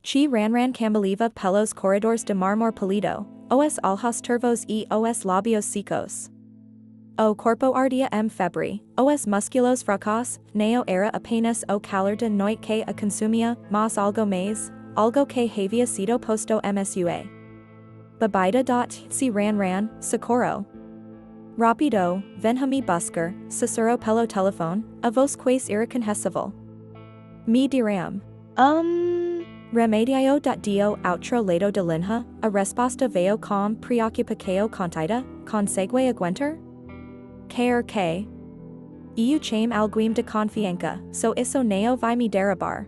Chi ranran cambeliva pelos corredores de marmor polido, os alhos turvos e os labios secos. O corpo ardia febri, os musculos fracos, neo era apenas o calor de noite que a consumia, mas algo que havia sido posto msua. Babida si ranran, socorro. Rapido, venhami buscar, Cicero pelo telefone, a vos quais irreconhecible. Me diram. Remedio dio outro lado de linha, a resposta veio com preocupação contida, consegue aguentar? KRK. Eu chame alguém de confiança, so isso não vai me derrubar.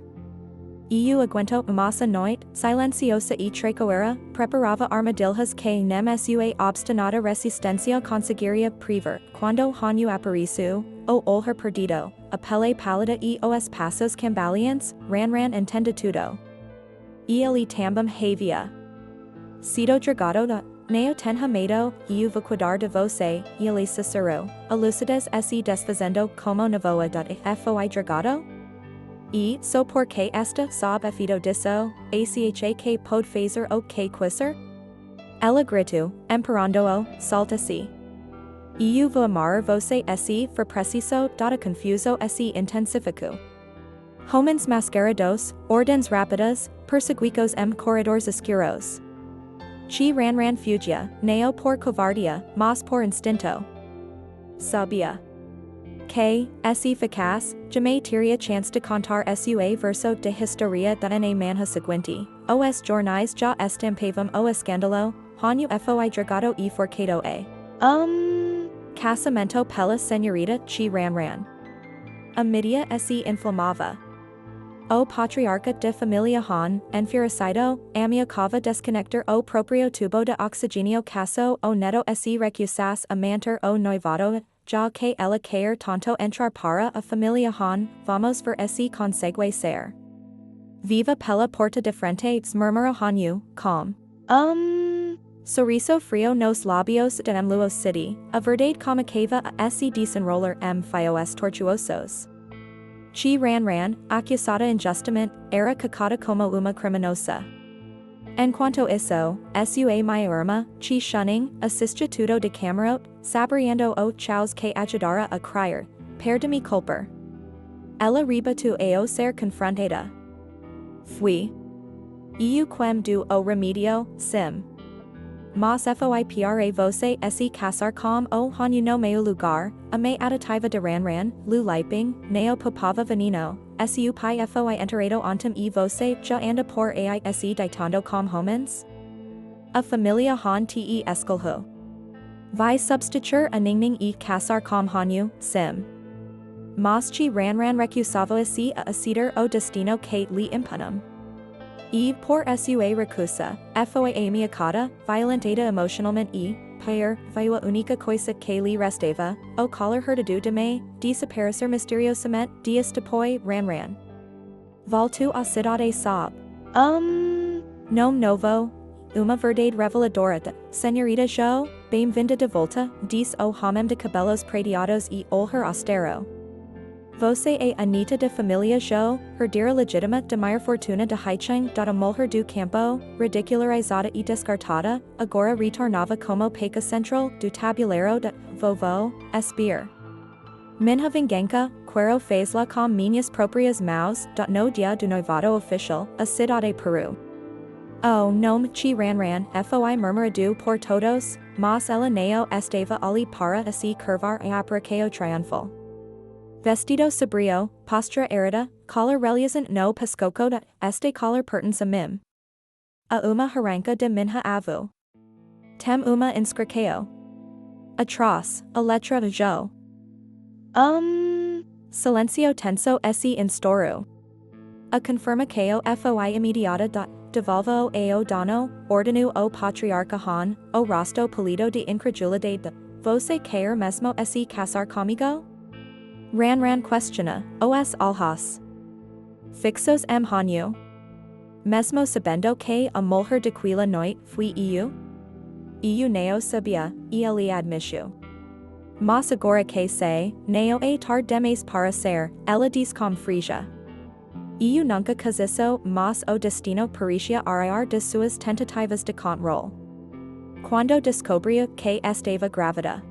Eu aguento massa noite, silenciosa e trecoeira, preparava armadilhas que nem sua obstinada resistência conseguiria prever, quando hanyu apareceu, o olhar perdido, a pele pálida e os passos cambaleantes, ranran entende tudo. E ele também havia sido dragado neo tenha medo, eu vou cuidar de você, ele Cicero, a lucidez se desfazendo como nevoa foi dragado? E, so porque esta sob efeito disso, acha que pode fazer o que quiser? Ela gritou, emperando-o, salta-se. Eu vou amar você se for preciso dada confuso se intensifico. Homens mascarados, ordens rápidas, perseguicos corredores escuros. Chi ranran fugia, neo por covardia, mas por instinto. Sabia. Que, eficaz, jamais teria chance de contar sua verso de historia da manhã seguinte, os jornais já estampavam o escândalo, hanyu foi dragado e forcado casamento pela senhorita Chi ranran. A mídia se inflamava. O patriarca de família Han, enfurecido, ameaçava desconectar o próprio tubo de oxigênio caso o neto se recusasse a manter o noivado, já que ela quer tanto entrar para a família Han, vamos ver se consegue ser. Viva pela porta de frente, murmurou Hanyu, com sorriso frio nos lábios de lucidity, a verdade comunicava a se desenrolar fios tortuosos. Chi ranran, acusada injustamente, era cacada como uma criminosa. Enquanto isso, sua maior chi shunning, assistia tudo de camarote, saboreando o chaos que ajudara a criar, perde-me culpar. Ela rebateu ao ser confrontada. Fui. Eu quem do o remedio, sim. Mas foi para você se casar com o hanyu no meu lugar, a me aditiva de ranran, lu liping, neo popava veneno, su pai foi enterrado ontem e você já anda por aí se deitando com homens? A família Han te escolheu. Vai substituir a ninguém e casar com hanyu, sim. Mas chi ranran recusava se a aceder o destino que lhe impunam. E, por sua recusa, foi ameaçada, violentada emocionalmente e, foi a única coisa que lhe restava, o calar herdado de me, desaparecer misteriosamente, dias depois, ranran. Voltou à cidade sob. Nome novo, uma verdade reveladora de, senhorita Jo, bem-vinda de volta, disse o homem de cabelos prateados e olhar austero. Você é a neta de família Jo, herdeira legítima de maior fortuna de Haicheng da mulher do campo, ridicularizada e descartada, agora retornava como peca central do tabuleiro de vovô, espir. Minha vingança, quero fazê-la com minhas próprias mãos, no dia do noivado oficial, a cidade Peru. Oh, nome chi ranran, foi murmurado por todos, mas ela não estava ali para se curvar a apreciação triunfal. Vestido sobrio, postura ereta, collar reluzente no pescoço de este collar pertence a mim. A uma arranca de minha avó. Tem uma inscrição. Atrás, a letra de Jo. Silencio tenso se instaurou. A confirmação foi imediata devolvo ao dono, ordeno o patriarca Han, o rosto polido de incredulidade de, você quer mesmo se casar comigo? Ranran questiona, os alhos. Fixos hanyu. Mesmo sabendo que a mulher daquela noite foi eu? Eu não sabia, e ele admitiu. Mas agora que sei, não é tarde demais para ser, ela diz com frieza. Eu nunca casizo, mas o destino parecia ir de suas tentativas de control. Quando descobria que estava grávida.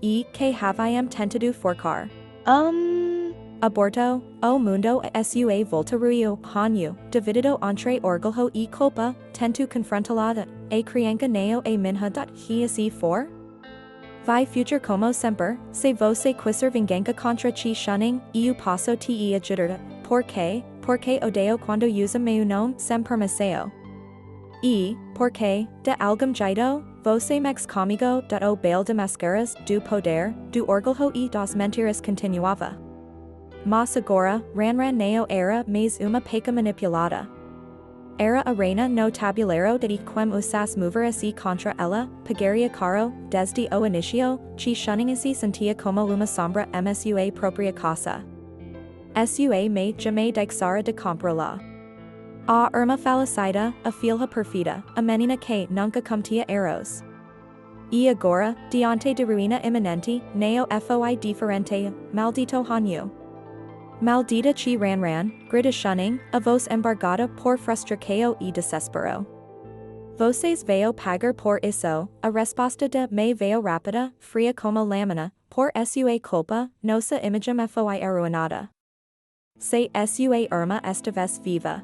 E que haviam tentado forcar. Aborto, o mundo sua voltaruio, hanyu, dividido entre orgulho e culpa, tento confrontá-la, a criança neo a minha he for? Vai future como sempre, se você quiser vingança contra chi shunning, eu posso te ajudar, porque odeio quando usa meu nome sem permissão. E, porque, de algum jeito, você mex comigo o baile de mascaras, do poder, do orgulho e das mentiras continuava. Mas agora, ran neo era mais uma peca manipulada. Era a reina no tabuleiro de quem usas mover-se contra ela, pagaria caro, desde o inicio, chi shunning-se sentia como uma sombra em sua própria casa. Sua me jamais deixara de comprá-la. A irmã falecida, a filha perfida, a menina que nunca cometia erros. E agora, diante de ruína iminente, neo foi diferente, maldito hanyu. Maldita chi ran, grita shunning, a voz embargada por frustração e desespero. Vocês veio pagar por isso, a resposta de me veio rápida, fria como lâmina, por sua culpa, nossa imagem foi arruinada. Se sua irmã estivesse viva.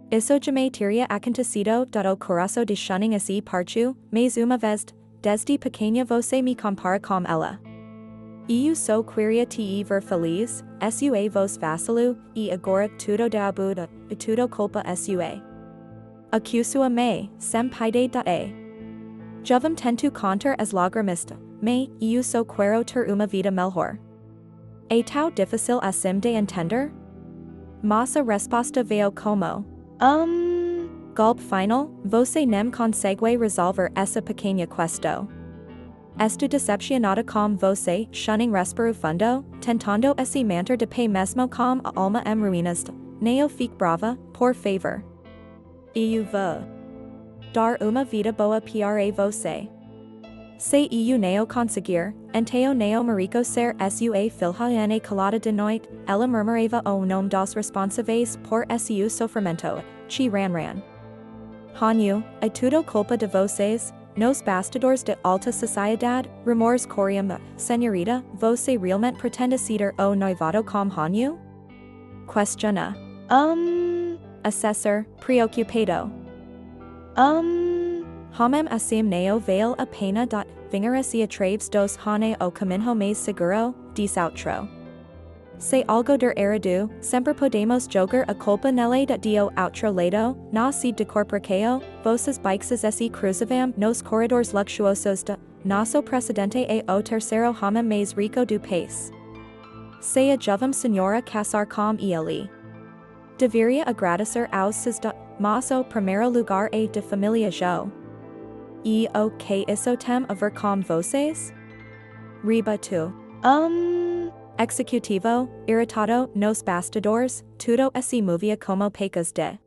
Isso jamais teria acontecido o coração de shunning assim partiu, mas uma vez, desde pequena você me compara com ela. Eu sou queria te ver feliz, sua voz vacilou, e agora tudo de abuda, e tudo culpa sua. Acusua me, sem piedade. Jovem tento contar as lágrimas me, eu só quero ter uma vida melhor. É tão difícil assim de entender? Mas a resposta veio como. Golpe final, você nem consegue resolver essa pequena questão. Estou decepcionada com você, shunning respiro fundo, tentando esse manter de pé mesmo com a alma em ruínas. Neo fique brava, por favor. Eu vou dar uma vida boa para você. Se eu neo conseguir, então neo marico ser sua filha na calada de noite, ela murmurava o nome dos responsáveis por seu sofrimento, chi ran. Hanyu, é tudo culpa de vocês, nos bastidores de alta sociedade, rumores corriam, senhorita, você realmente pretende ser o noivado com Hanyu? Questiona. Assessor, preocupado. Homem assim neo vale a pena vingar-se através dos hane o caminho mais seguro, diz outro. Se algo der errado, sempre podemos jogar a culpa nele dio outro lado, na se decorporqueo, vossas bikes esse cruzavam nos corredores luxuosos de nosso presidente e o terceiro homem mais rico do país. Se a jovem senhora casar com ele. Deveria agradecer aos seus mas o primeiro lugar é de família jo. E o que isso tem a ver com vocês? Riba tu. Executivo, irritado, nos bastidores, tudo se movia como pecas de.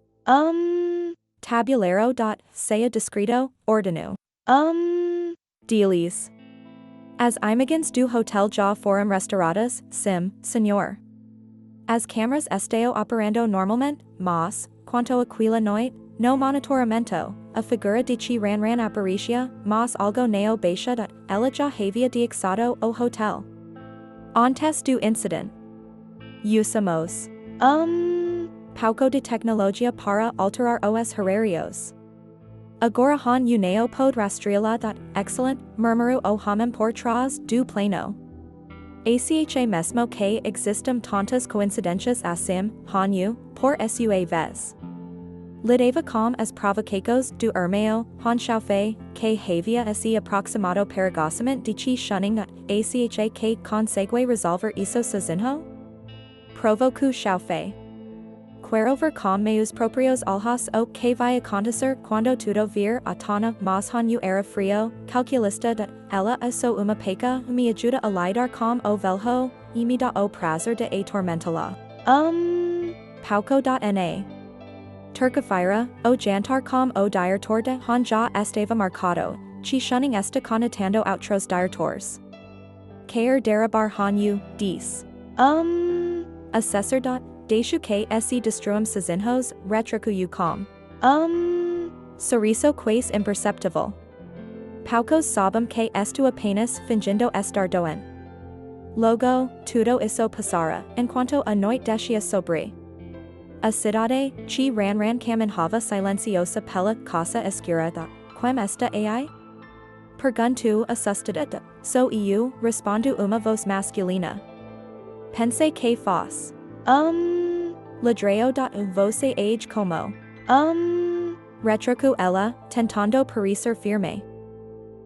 Tabuleiro. Seja discreto, ordeno. Delis. As imagens do hotel já foram restauradas, sim, senhor. As câmeras estão operando normalmente, mas, quanto aquela noite, no monitoramento, a figura de chi ran aparecia, mas algo neo baixa ela já havia deixado o hotel. Antes do incidente. Usamos. Pouco de tecnologia para alterar os horários. Agora han neo pod rastreá-la. Excellent, murmurou o homem por trás do plano. Acha mesmo que existem tantas coincidências assim, hanyu, por sua vez. Lidava com as provocações do irmão, han chaufe, que havia se aproximado perigosamente de chi shunning. Acha que consegue resolver isso sozinho? Provocou chaufe. Quero ver com meus próprios olhos o que vai acontecer quando tudo vir à tona, mas hanyu era frio, calculista. Ela é só uma peca, me ajuda a lidar com o velho, e me dá o prazer de atormentá-la. Pouco.na. Terça-feira, o jantar com o diretor de han já estava marcado, chi shunning está conectando outros diretores. Quer derabar hanyu, diz. Assessor. Deixo que se destruam sesinhos, retrocuo com. Sorriso quase imperceptible. Paucos sabem que estou apenas fingindo estar doente. Logo, tudo isso passara, enquanto a noite descia sobre a cidade, que ran caminhava silenciosa pela casa escura da Quem esta ai? Pergunto assustada. Sou eu, respondo uma voz masculina. Pense que faz. Ladreo da você age como. Retrocu ela, tentando parecer firme.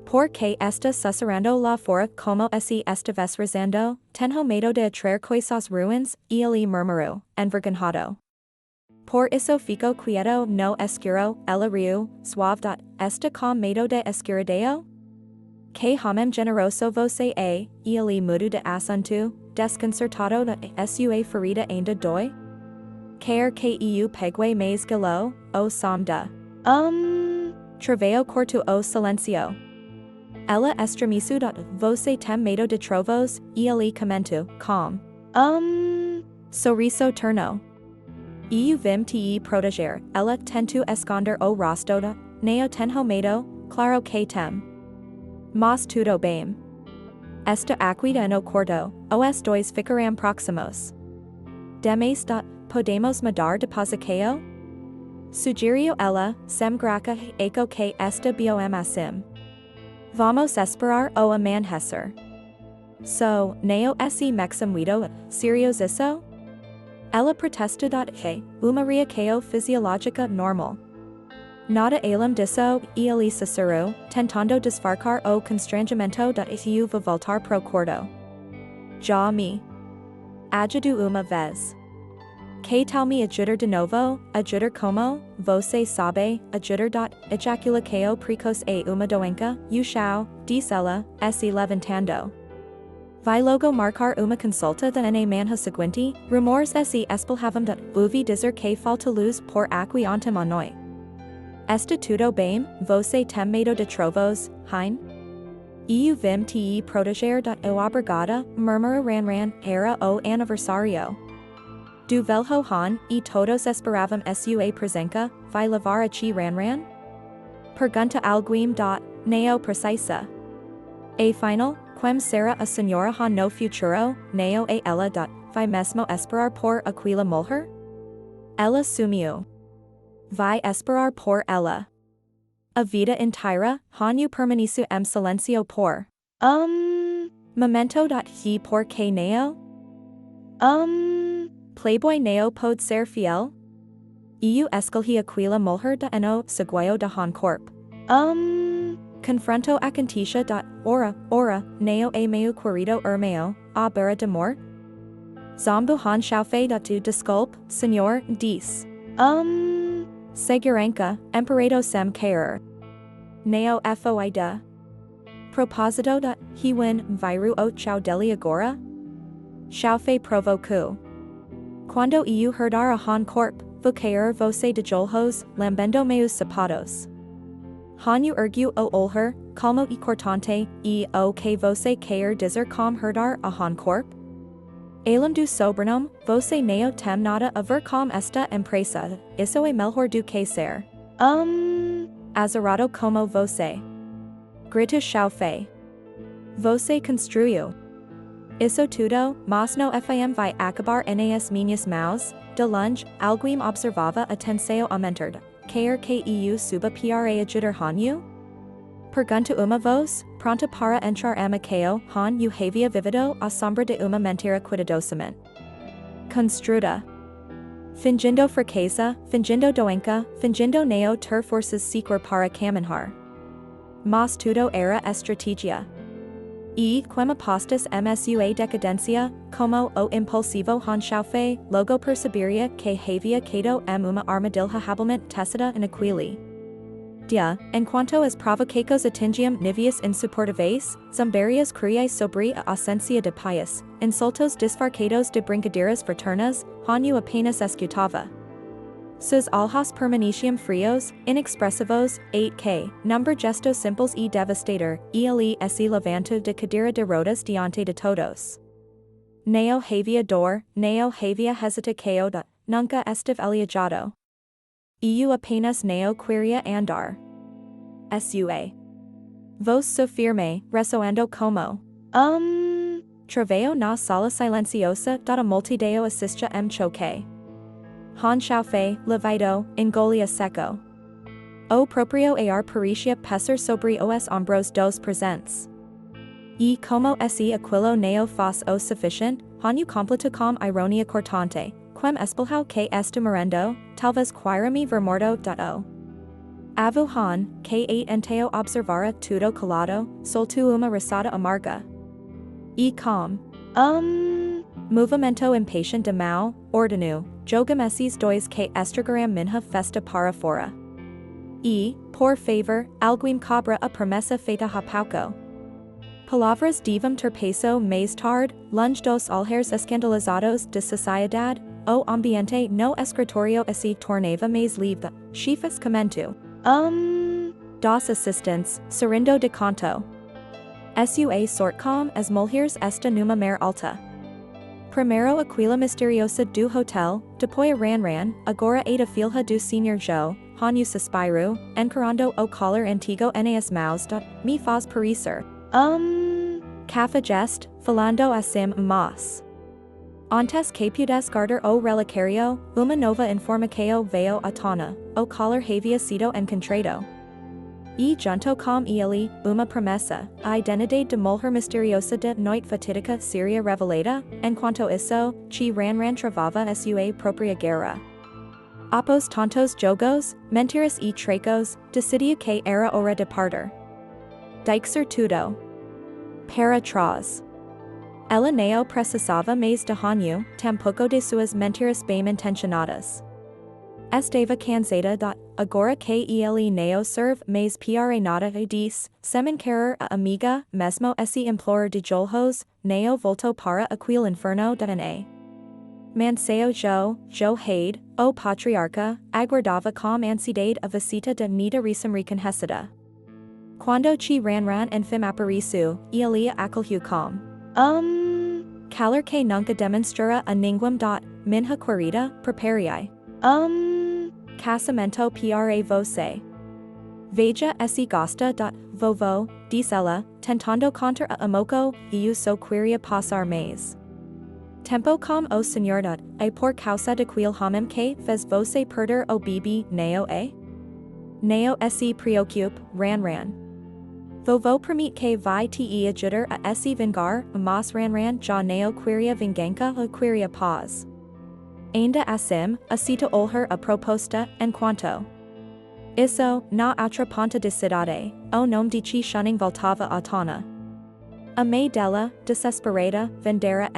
Por que está susurrando lá fora como se estivesse rezando, tenho medo de atrair coisas ruins, ele murmurou, envergonhado. Por isso fico quieto no escuro, ela riu, suave. Está com medo de escuridão? Que homem generoso você é, ele mudo de assunto, desconcertado de sua ferida ainda dói? Quer que eu pegue mais galo, o som da Travaio corto o silencio. Ela estremeceu. Você tem medo de trovos, ele comentou, com sorriso terno. Eu vim te proteger, ela tentou esconder o rosto. Neo tenho medo, claro que tem. Mas tudo bem. Esta aqui no quarto, os dois ficarão próximos. Demais. Podemos mudar de posição? Sugeriu ela, sem graça eco que esta bom assim. Vamos esperar o amanhecer. So, neo se mexamuido, serios isso? Ela protestou. Que, uma reação fisiológica normal. Nada além disso, ele sussurrou, tentando disfarçar o constrangimento da eu vou voltar pro quarto. Já me ajudo uma vez. Que tal me ajudar de novo, ajudar como, você sabe, ajudar. Ejaculação precoce é uma doença, you shall, diz ela, se levantando. Vai logo marcar uma consulta da manhã seguinte, rumores se espalhavam. Ouvi dizer que falta luz por aqui ontem à noite. Está tudo bem, você tem medo de trovos, hein? Eu vim te proteger. O obrigada, murmurou ran, era o aniversário do velho Han, e todos esperavam sua presença, vai levar a chi ran? Pergunta alguém. Neo precisa. E final, quem será a senhora Han no futuro, neo e ela. Vai mesmo esperar por aquela mulher? Ela sumiu. Vai esperar por ela. A vida inteira, Han permaneceu em silencio por momento. He por que neo? Playboy neo pode ser fiel? Eu escolhi aquela mulher no seguio da Han Corp. Confronto acontecia. Ora, neo e meu querido irmão, a beira de mor? Zombo Han chaufe. Tu desculpe, senhor, diz. Segurança, emperado sem querer. Neo foi da. Proposito. He win, viru o chau dele agora? Chaufe provocou. Quando eu herdar a Han Corp, vou cair você de joelhos, lambendo meus sapatos. Han ergueu o olhar, calmo e cortante, e o que você quer dizer com herdar a Han Corp? Além do sobrenome, você não tem nada a ver com esta empresa, isso é melhor do que ser. Azarado como você. Grito chaufe. Você construiu. Isso tudo, mas no fm vai acabar nas minhas mãos, de longe, alguém observava a tensão aumentar. Quer que eu suba para ajudar Han? Pergunta uma voz, pronta para entrar amicao, Han havia vivido à sombra de uma mentira cuidadosamente construída. Fingindo fraqueza, fingindo doença, fingindo não ter forças sequer para caminhar. Mas tudo era estratégia. E, quem apostas msua decadência, como o impulsivo Han chaufe, logo perceberia que havia quedado uma armadilha habilmente tecida naquele dia, enquanto as provocações atingiam níveis insuportáveis, zombarias cruéis sobre a ausência de paz, insultos disfarçados de brincadeiras fraternas, Han apenas escutava. Seus olhos permaneciam frios, inexpressivos, 8K, number gestos simples e devastador, ele se levantou de cadeira de rodas diante de todos. Neo havia dor, neo havia hesita caoda, nunca estive aliajado. Eu apenas neo queria andar. Sua. Vos so firme, ressoando como. Traveo na sala silenciosa data multideo assistia choque. Han Xiaofei, Levido, Ingolia Seco. O proprio ar Parisia pesser sobre os ombros dos presents. E como se aquilo neo fas o sufficient, hanu completo com ironia cortante, quem espelhau que estu morendo, talvez quirami vermorto. Avu han, que 8 enteo observara tudo calado, soltu uma risada amarga. E com. Movimento impatient de mau, ordenu, jogameses dois que estragaram minha festa para fora. E, por favor, alguim cobra a promessa feita há pouco. Palavras devam ter peso mais tarde, longe dos olhares escandalizados de sociedade, o ambiente no escritório se tornava mais livre, chefes comento. Dos assistentes, serindo de canto. Sua sortcom as mulheres esta numa mer alta. Primeiro aquila misteriosa do hotel, depois ran, agora a filha do Sr. Joe, hanu suspiro, encarando o collar antigo nas mãos. Me faz parecer. Cafajeste, falando assim mas. Antes que pudes guardar o relicario, uma nova informação veio à tona, o collar havia sido encontrado. E junto com ele, uma promessa, a identidade de mulher misteriosa de noite fatídica seria revelada, enquanto isso, que ran travava sua própria guerra. Após tantos jogos, mentiras e tracos, decidiu que era hora de partir. Deixar tudo. Para trás. Ela não precisava mais de hanu, tampouco de suas mentiras bem intencionadas. Estava cansada. Agora que ele não serve mais para nada diz, sem querer a amiga, mesmo esse implor de Jolhos, não voltou para aquele inferno de na. Manseo Joe Hade, o patriarca, aguardava com ansiedade a visita de Nida recém reconhecida. Quando chi ran enfim apareceu, ele acolheu com. Calor que nunca demonstrara a ninguém. Minha querida, prepare. Casamento para você. Veja se gosta. Vovô, diz ela, tentando conter a amoco, eu só queria passar mais tempo com o senhor. E por causa de quel homem que fez você perder o bebê, não é? Não se preocupe, ran. Vovô permite que vai te ajudar a se vingar, mas ran já não queria vingança ou queria paz. Ainda assim, aceita olhar a proposta, enquanto. Isso, na outra ponta de cidade, o nome de chi shunning voltava à tona. A mãe dela, desesperada, vendera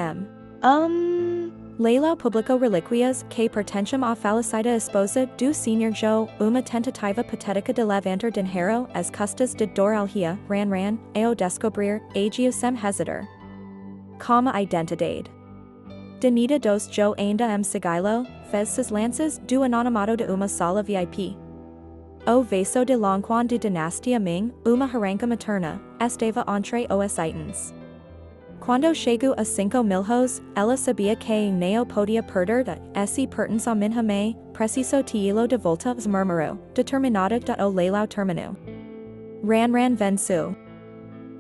Leilão publicou relíquias que pertenciam à falecida esposa do Sr. Joe, uma tentativa patética de levantar dinheiro as custas de Doralhia, ran, ao descobrir, agiu sem hesitar. Como a identidade. Denida dos Joe ainda sigilo, fez seus lances do anonimato de uma sala VIP. O vaso de Longquan de Dinastia Ming, uma haranca materna, estava entre os itens. Quando chegou a 5 milhos, ela sabia que não podia perder esse pertence a minha mãe, preciso te-lo de volta murmurou, determinada o leilão terminou. Ran venceu.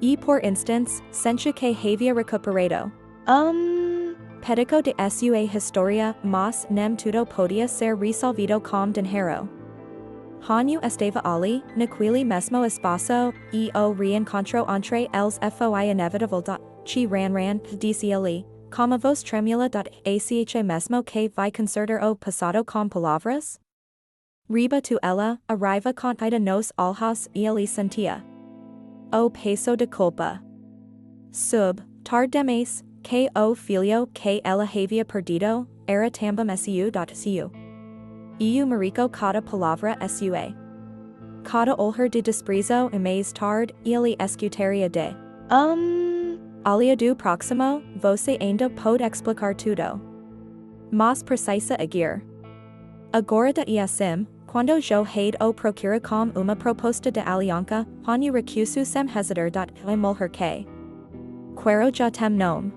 E por instance, sentiu que havia recuperado. Pedico de sua historia, mas nem tudo podia ser resolvido com dinheiro. Hanu estava ali, naquele mesmo espaço, e o reencontro entre eles foi inevitável. Chi ran, disse ele, com a voz tremula. Ache mesmo que vai consertar o passado com palavras? Riba tu ela, arriva contida nos olhos e ele sentia. O peso de culpa. Sub, tarde demais, que o filho que ela havia perdido, era também seu. Eu marico cada palavra sua. Cada olhar de desprezo e mais tarde, ele escutaria de. Alia do próximo, você ainda pode explicar tudo. Mas precisa agir. Agora de assim, quando Joe Hade o procura com uma proposta de aliança, hanu recuso sem hesitar. Mulher que. Quero já tem nome.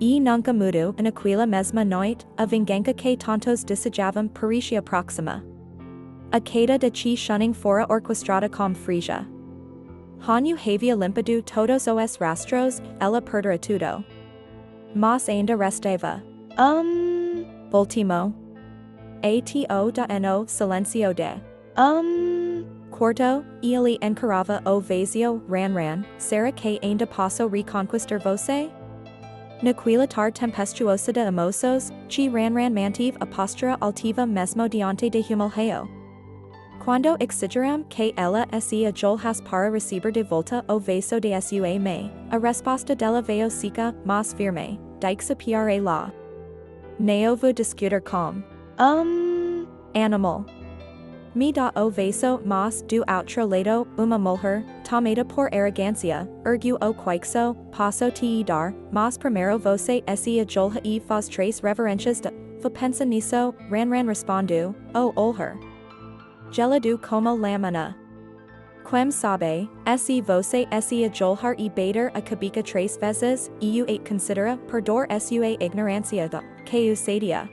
E nunca mudo and aquila mesma noite, a vingança que tantos desejavam Parisia proxima. A queda de chi shunning fora orquestrada com frisia. Hanyu havia limpado todos os rastros, ela perdera tudo. Mas ainda restava. Ultimo. Ato da no silencio de. Quarto, ele encarava o vazio, ran, será que ainda posso reconquistar você? Naquela tarde tempestuosa de emoções, chi ran mantive a postura altiva mesmo diante de humilheo. Quando exigeram que ela se ajolhasse para receber de volta o vaso de sua mãe, a resposta dela veio seca, mas firme, dixe para lá. Não vou discutir com. Animal. Me dá o vaso, mas do outro lado, uma mulher, tomada por arrogância, ergueu o queixo, passo te dar, mas primeiro você se ajolha e faz três reverências de, vou pensa nisso, ran respondeu, o olhar. Gelado como lamina. Quem sabe, se você se ajolhar e bater a cabeça três vezes, eu considera perdor sua ignorância da, que o sedia.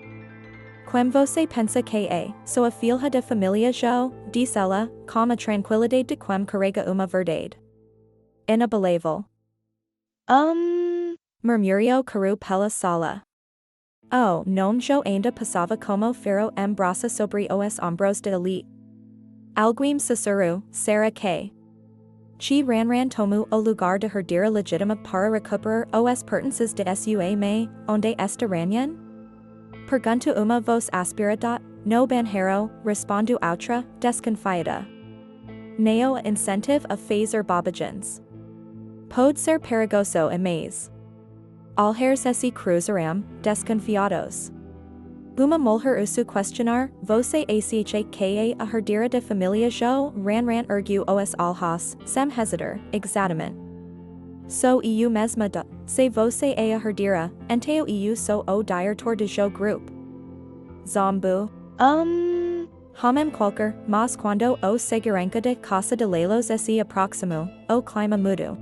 Quem você pensa que sou a filha de família jo, diz ela, com a tranquilidade de quem carrega uma verdade inabalável. Murmuriou caru pela sala. Oh, não jo ainda passava como ferro braça sobre os ombros de elite. Alguém sussurrou, será que? Chi ran tomo o lugar de herdeira legítima para recuperar os pertences de sua mãe, onde está ranyan? Pergunto uma voz aspirada, no banheiro, respondo outra, desconfiada. Neo incentive a fazer bobagens. Pode ser perigoso mais. Alheres se cruzarão, desconfiados. Uma mulher usu questionar, você acha que a herdeira de família jo, ran ergueu os alhas, sem hesitar, exatamente. Sou eu mesma da, se você a herdeira, então eu sou o diretor de jo grupo. Zombu. Homem qualquer, mas quando o segurança de casa de lelos se aproximou, o clima mudou.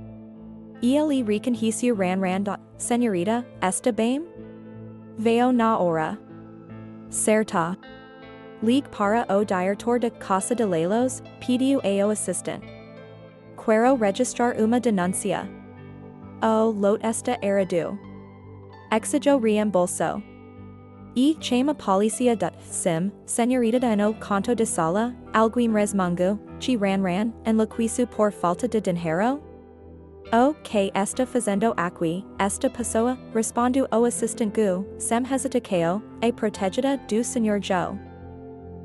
Ele reconheceu ran da, senhorita, está bem? Veio na hora. Certa. Ligue para o diretor de casa de lelos, pediu ao assistente. Quero registrar uma denúncia. O lot está errado. Exigiu reembolso. E chama polícia da, sim, senhorita no conto de sala, alguém resmungo, chi ran, enlouquecido por falta de dinheiro? O que está fazendo aqui, esta pessoa, respondeu o assistente gu, sem hesitação, é protegida do Sr. Jo.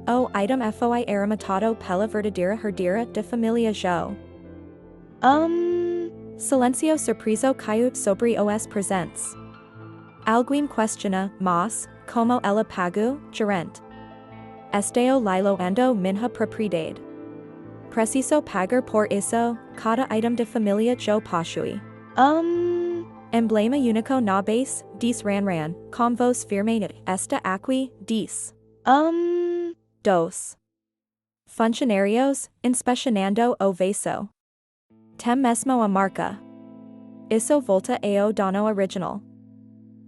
O item foi arrematado pela verdadeira herdeira de família Jo. Silencio surpreso caiu sobre os presentes. Alguém questiona, mas, como ela pagou, gerente. Esteo lilo ando minha propriedade. Preciso pagar por isso, cada item de família Jo possui. Emblema único na base, diz ran, com voz firme esta aqui, diz. Dos. Funcionários, inspecionando o vaso. Tem mesmo a marca. Isso volta ao dono original.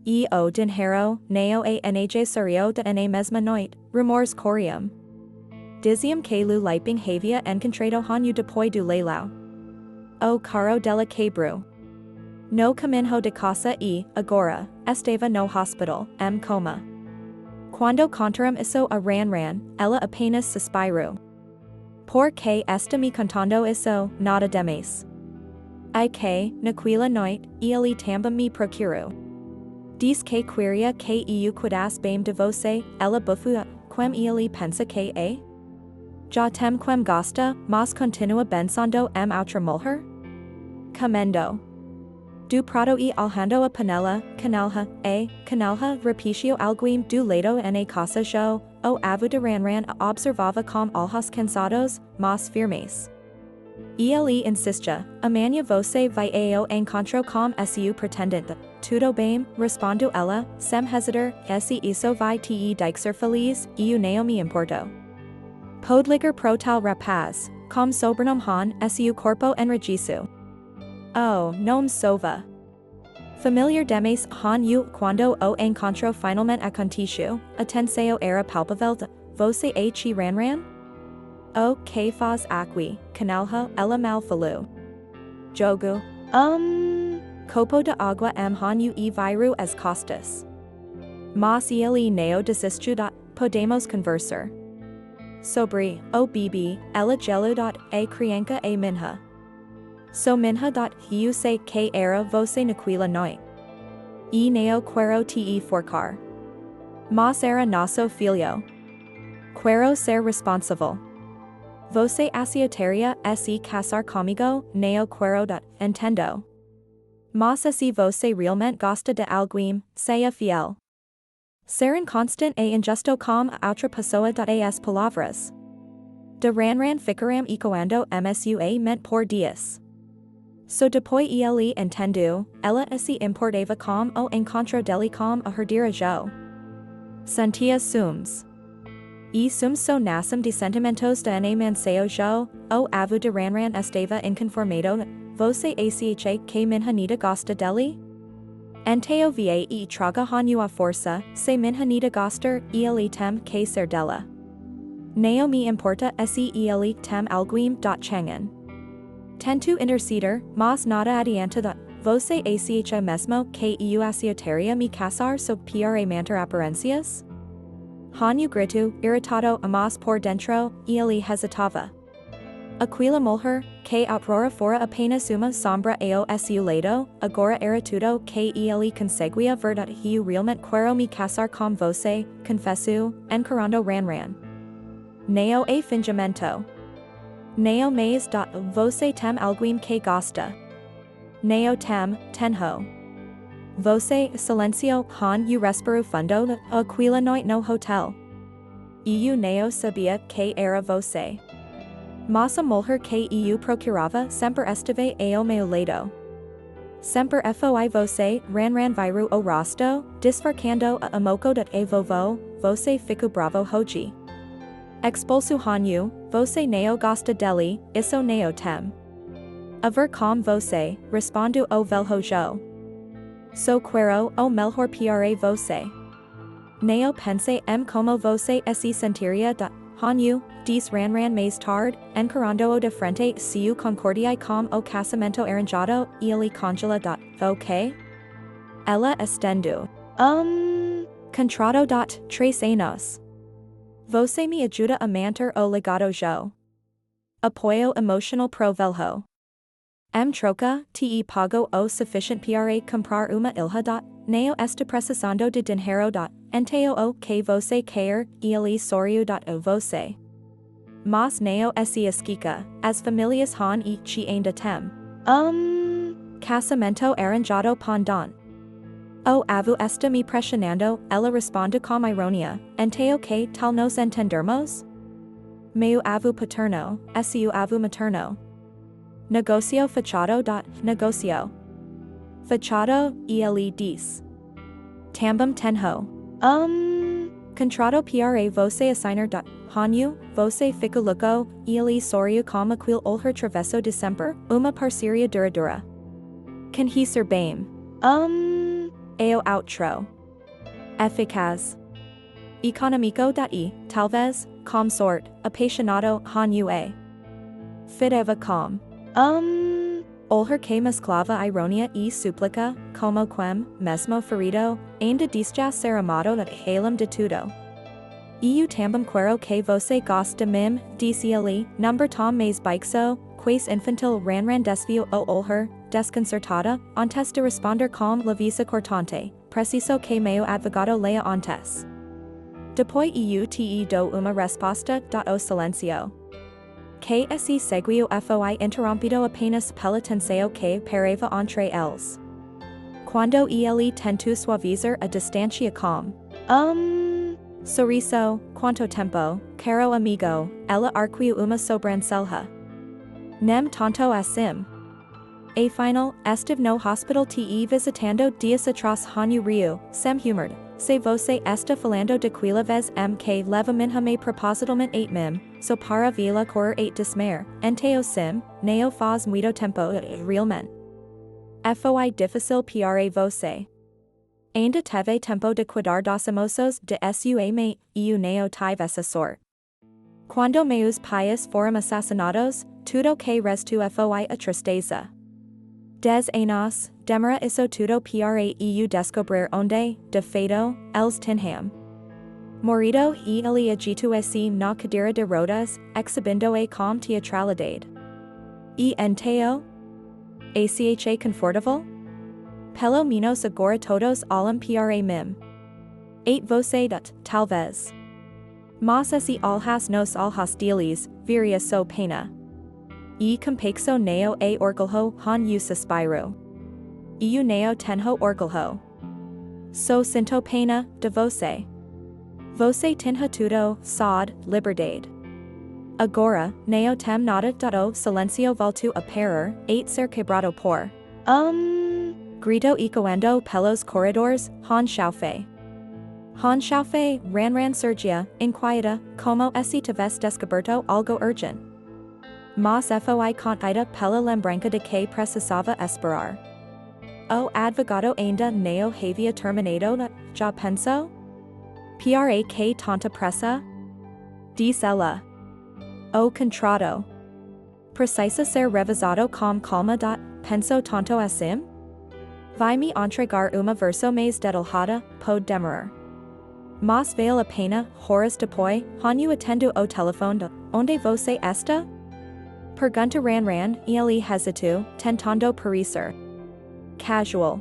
E o dinheiro, neo a necessario de na mesma noite, rumores corriam. Diziam que lu liping havia encontrado hanyu depois do leilão. O caro dela quebrou. No caminho de casa e, agora, estava no hospital, coma. Quando contaram isso a ran, ela apenas suspirou. Por que está me contando isso, nada demais. I que, naquela noite, ele também me procurou. Diz que queria que eu cuidasse bem de você, ela bufua, quem ele pensa que é? Já tem quem gosta, mas continua pensando outra mulher? Comendo. Do prato e alhando a panela, canalha repetiu alguém do lado na casa jo, o avô de ran a observava com olhos cansados, mas firmes. Ele insistia, amanhã você vai ao encontro com seu pretendente. Tudo bem, respondeu ela, sem hesitar, se isso vai te deixar feliz, eu não me importo. Pode ligar pro tal rapaz, com sobrenome han, seu corpo enriquecido. Oh, não sova. Familiar demes han yu cuando o encontro finalmente aconteceu, atenção era palpável de você a chi ran? O que faz aqui, canalha, ela mal falou. Jogo. Copo de água han yu e viru as costas. Mas ele neo desistu. Podemos conversar. Sobre, o bibi, ela gelo. A criança a minha. So minha. Hiu sei que era você naquela noite. E neo quero te forcar. Mas era nosso filho. Quero ser responsável. Você aceitaria se casar comigo, neo quero. Entendo. Mas se você realmente gosta de alguém, seja fiel. Ser inconstant e injusto com a outra pessoa. As palavras de ran ficaram ecoando msua mente por dias. So depois ele entendeu, ela se importava com o encontro dele com a herdeira jo. Sentia ciúmes. E ciúmes so nascem de sentimentos de enemanceo jo, o avu de ran estava inconformado, você acha que minha nida gosta dele? Enteo va e traga hanyu a força, se minha nida gostar, ele tem que ser dela. Neo me importa se ele tem alguém. Changan. Tento interceder, mas nada adianta. Você acha mesmo que eu aceitaria me casar sob para manter aparências? Hanyu gritou, irritado, mas por dentro, ele hesitava. Aquila mulher, que outrora fora apenas uma sombra ao seu lado, agora era tudo que ele conseguia ver. Eu realmente quero me casar com você, confesso, encarando ran. Neo a fingimento. Neo mais. Você tem alguém que gosta. Neo tenho. Você, silencio, han eu respiro fundo, aquela noite no hotel. Eu neo sabia que era você. Mas a mulher que eu procurava sempre esteve ao meu lado. Sempre foi você, ran viru o rosto, disfarçando a moco a vovô, você ficou bravo hoje. Expulso hanyu, você neo gosta dele, isso neo tem. A ver com você, respondo o velho jo. So quero o melhor para você. Neo pense como você se sentiria. Hanyu, diz ran mais tarde, encarando-o de frente se o concordia com o casamento arranjado, ele congela. Ok? Ela estendeu. Contrato. 3 anos. Você me ajuda a manter o legado jo. Apoio emocional pro velho. Troca, te pago o suficiente para comprar uma ilha. Neo está precisando de dinheiro. Enteo o que você quer, ele sorriu. O você. Mas neo se esquica, as famílias han e chi ainda tem. Casamento arranjado pendant. O avu está me pressionando, ela responde com ironia, enteo que tal nos entendermos? Meu avu paterno, seu avu materno. Negocio fachado. Negocio fachado, ele diz. Também tenho. Contrato para você assinar. Hanyu, você fica louco, ele sorriu com aquele olhar travesso de sempre, uma parceria duradoura. Can he ser bem? Ao outro. Eficaz. Econômico. Talvez, com sorte, apaixonado, hanyu a. Fideva com. Olhar que mesclava ironia e súplica, como quem, mesmo ferido, ainda desja ser amado halem de tudo. Eu também quero que você goste de mim, disse ele, number tom mais baixo, quase infantil ran desvio o olhar, desconcertada, antes de responder com la visa cortante, preciso que meu advogado lea antes. Depois eu te dou uma resposta. O silencio. Que se seguiu foi interrompido apenas pela tensão que parava entre eles. Quando ele tentou suavizar a distância com sorriso, quanto tempo, caro amigo, ela arquiu uma sobrancelha. Nem tanto assim. Afinal, estive no hospital te visitando dias atrás hanyu rio, sem humor, se você está falando de quila vez que leva minha me propositalmente 8 mim, so para vila correr 8 desmer, enteo sim, neo faz muito tempo, realmente. Foi difícil para você. Ainda teve tempo de cuidar dos emoções de sua mãe e o neo tive essa sorte. Quando meus pais foram assassinados, tudo que restou foi a tristeza. 10 anos, demora isso tudo para eu descobrir onde, de fato, eles tinham morrido e ele agito-se na cadeira de rodas, exibindo-a com teatralidade. E então? Acha confortável? Pelo menos agora todos olham para mim. 8 você talvez. Mas esse olhas nos olhos deles, viria so pena. E compexo neo a orgulho han eu suspiro. Eu neo tenho orgulho. So sinto pena, de você. Você tinha tudo, saúde, liberdade. Agora, neo tem nada do silencio volto a parar, a ser quebrado por. Grito ecoando pelos corredores, han chaufe. Han chaufe, ran surgia, inquieta, como esse tivesse descoberto algo urgent. Mas foi contida pela lembrança de que precisava esperar. O advogado ainda não havia terminado, já pensou? Para que tanta pressa? Diz ela. O contrato. Precisa ser revisado com calma. Penso tanto assim? Vai me entregar uma versão mais detalhada, pode demorar. Mas vale a pena, horas depois, han eu atendo o telefone. Onde você está? Pergunta ran, ele hesitou, tentando parecer casual.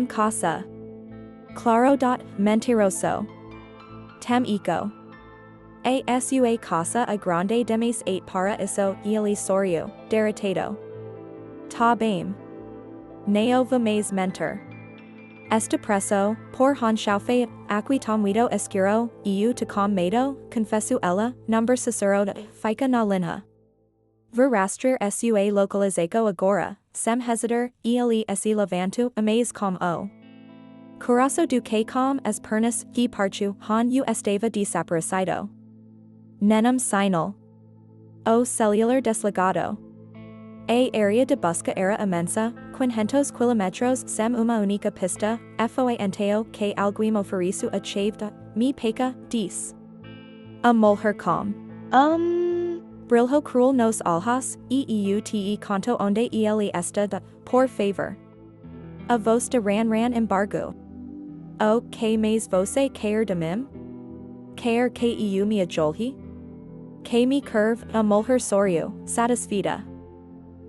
Casa. Claro. Mentiroso. Tem eco. A sua casa a grande demais 8 para isso, ele sorriu, derrotado. Tá bem. Não vou mais mentir. Esta presso, por han chaufe, aqui tomuido escuro, eu te com medo, confesso ela, number cicero fica na linha. Ver rastrear sua localização agora, sem hesitar, ele se levanto, amaz com o. Coração do que com as pernas, que partiu, han eu estava desaparecido. Nenhum sinal. O celular desligado. A área de busca era imensa, 500 km sem uma única pista, foi então que alguém ofereceu a chave me peca, diz. A mulher com. Brilho cruel nos olhos, eute conto onde ele está, por favor. A voz de ran embargo. O que mais você quer de mim? Quer que eu me ajolhe? Que me curve, a mulher sorriu, satisfeita.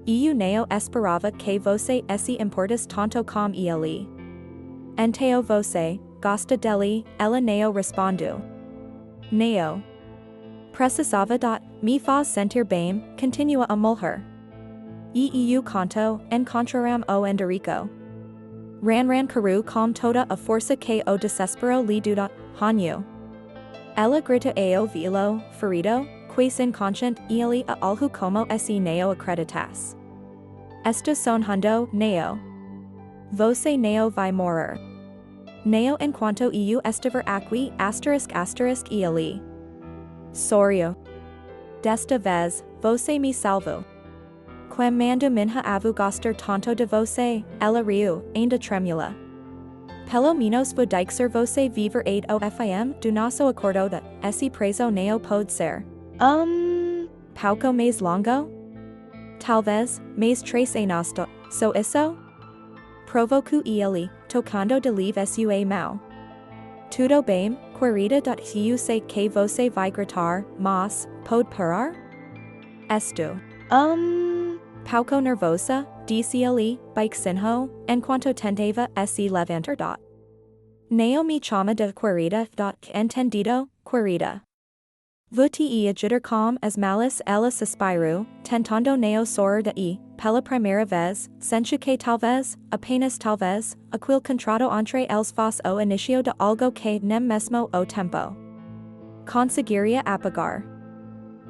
Eu não esperava que você se importasse tanto com ele. Então você gosta dele, ela não respondeu. Não. Precisava. Me faz sentir bem, continua a mulher. E eu conto, encontraram o endereço. Ran caru com toda a força que o desespero lhe deu. Hanyu. Ela grita ao vilo, ferido, quase inconsciente, ele a algo como se não acreditas. Está sonhando, não. Você não vai morrer. Não enquanto eu estiver aqui, ele. Sorriu. Desta vez, você me salvou. Quando minha avó gostar tanto de você, ela riu, ainda tremula. Pelo menos vou deixar você viver o fim do nosso acordo esse preso não pode ser. Pouco mais longo? Talvez, mais 3 anos. So isso? Provoco ele, tocando de leave sua mão. Tudo bem, querida. Eu sei que você vai gritar, mas, pode parar? Estou. Pouco nervosa, disse ele, baixinho, enquanto tentava se levantar. Não me chama de querida. Entendido, querida. Vou te ajudar com as malas, ela suspirou, tentando não sorrir pela primeira vez, sente que talvez, apenas talvez, aquele contrato entre eles fosse o início de algo que nem mesmo o tempo conseguiria apagar.